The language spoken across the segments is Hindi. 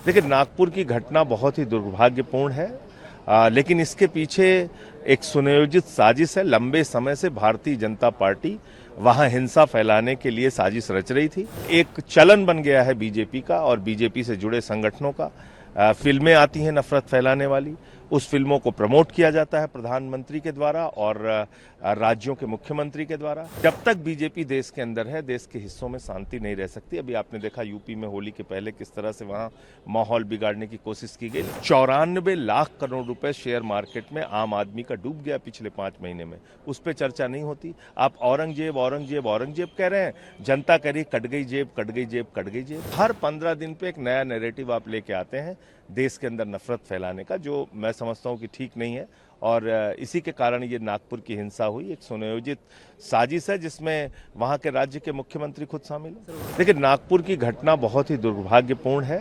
देखिए, नागपुर की घटना बहुत ही दुर्भाग्यपूर्ण है, लेकिन इसके पीछे एक सुनियोजित साजिश है। लंबे समय से भारतीय जनता पार्टी वहां हिंसा फैलाने के लिए साजिश रच रही थी। एक चलन बन गया है बीजेपी का और बीजेपी से जुड़े संगठनों का। फिल्में आती हैं नफरत फैलाने वाली, उस फिल्मों को प्रमोट किया जाता है प्रधानमंत्री के द्वारा और राज्यों के मुख्यमंत्री के द्वारा। जब तक बीजेपी देश के अंदर है, देश के हिस्सों में शांति नहीं रह सकती। अभी आपने देखा यूपी में होली के पहले किस तरह से वहां माहौल बिगाड़ने की कोशिश की गई। 94 लाख करोड़ रुपए शेयर मार्केट में आम आदमी का डूब गया पिछले 5 महीने में। उस पर चर्चा नहीं होती। आप औरंगजेब औरंगजेब औरंगजेब कह रहे हैं, जनता कह रही कट गई जेब, कट गई जेब, कट गई जेब। हर 15 दिन पे एक नया नैरेटिव आप लेके आते हैं देश के अंदर नफरत फैलाने का, जो मैं समझता हूं कि ठीक नहीं है। और इसी के कारण ये नागपुर की हिंसा हुई। एक सुनियोजित साजिश है जिसमें वहां के राज्य के मुख्यमंत्री खुद शामिल हैं। देखिए, नागपुर की घटना बहुत ही दुर्भाग्यपूर्ण है,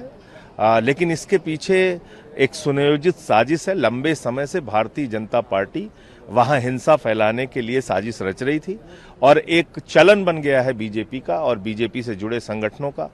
लेकिन इसके पीछे एक सुनियोजित साजिश है। लंबे समय से भारतीय जनता पार्टी वहां हिंसा फैलाने के लिए साजिश रच रही थी और एक चलन बन गया है बीजेपी का और बीजेपी से जुड़े संगठनों का।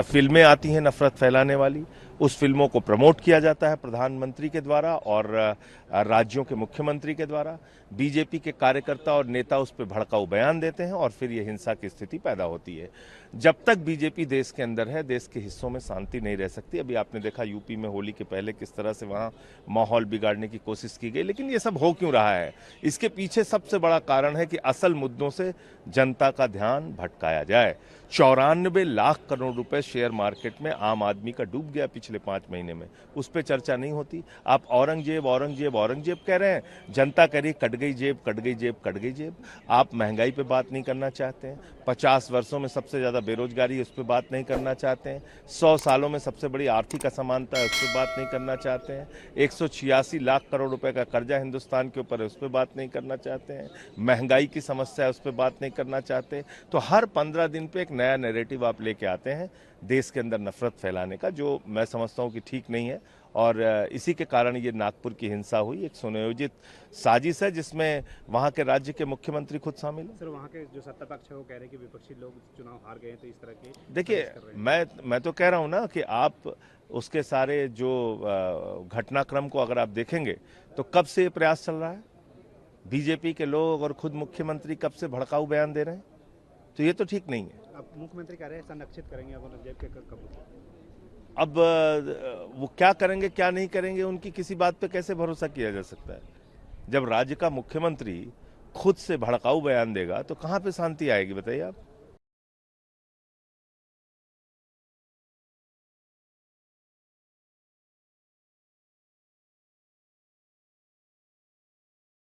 फिल्में आती हैं नफरत फैलाने वाली, उस फिल्मों को प्रमोट किया जाता है प्रधानमंत्री के द्वारा और राज्यों के मुख्यमंत्री के द्वारा। बीजेपी के कार्यकर्ता और नेता उस पर भड़काऊ बयान देते हैं और फिर ये हिंसा की स्थिति पैदा होती है। जब तक बीजेपी देश के अंदर है, देश के हिस्सों में शांति नहीं रह सकती। अभी आपने देखा यूपी में होली के पहले किस तरह से वहां माहौल बिगाड़ने की कोशिश की गई। लेकिन ये सब हो क्यों रहा है? इसके पीछे सबसे बड़ा कारण है कि असल मुद्दों से जनता का ध्यान भटकाया जाए। 94 लाख करोड़ रुपए शेयर मार्केट में आम आदमी का डूब गया पिछले 5 महीने में। उस पर चर्चा नहीं होती। आप औरंगजेब औरंगजेब औरंगजेब कह रहे हैं, जनता कह रही कट गई जेब, कट गई जेब, कट गई जेब। आप महंगाई पे बात नहीं करना चाहते हैं। 50 वर्षों में सबसे ज्यादा बेरोजगारी है, उस पर बात नहीं करना चाहते हैं। 100 सालों में सबसे बड़ी आर्थिक असमानता है, उस पर बात नहीं करना चाहते हैं। 186 लाख करोड़ रुपए का कर्जा हिंदुस्तान के ऊपर है, उस पर बात नहीं करना चाहते हैं। महंगाई की समस्या है, उस पर बात नहीं करना चाहते। तो हर 15 दिन पे एक नया नैरेटिव आप लेके आते हैं देश के अंदर नफरत फैलाने का, जो मैं समझता हूं कि ठीक नहीं है। और इसी के कारण ये नागपुर की हिंसा हुई। एक सुनियोजित साजिश है जिसमें वहां के राज्य के मुख्यमंत्री खुद शामिल हैं। सर, वहाँ के जो सत्ता पक्ष है वो कह रहे हैं कि विपक्षी लोग चुनाव हार गए हैं, तो इस तरह के देखिए, मैं तो कह रहा हूं ना कि आप उसके सारे जो घटनाक्रम को अगर आप देखेंगे तो कब से ये प्रयास चल रहा है। बीजेपी के लोग और खुद मुख्यमंत्री कब से भड़काऊ बयान दे रहे हैं, तो ये तो ठीक नहीं है। अब मुख्यमंत्री कह रहे हैं संरक्षित करेंगे औरंगजेब के कबूतर। अब वो क्या करेंगे क्या नहीं करेंगे, उनकी किसी बात पे कैसे भरोसा किया जा सकता है? जब राज्य का मुख्यमंत्री खुद से भड़काऊ बयान देगा तो कहां पे शांति आएगी, बताइए आप।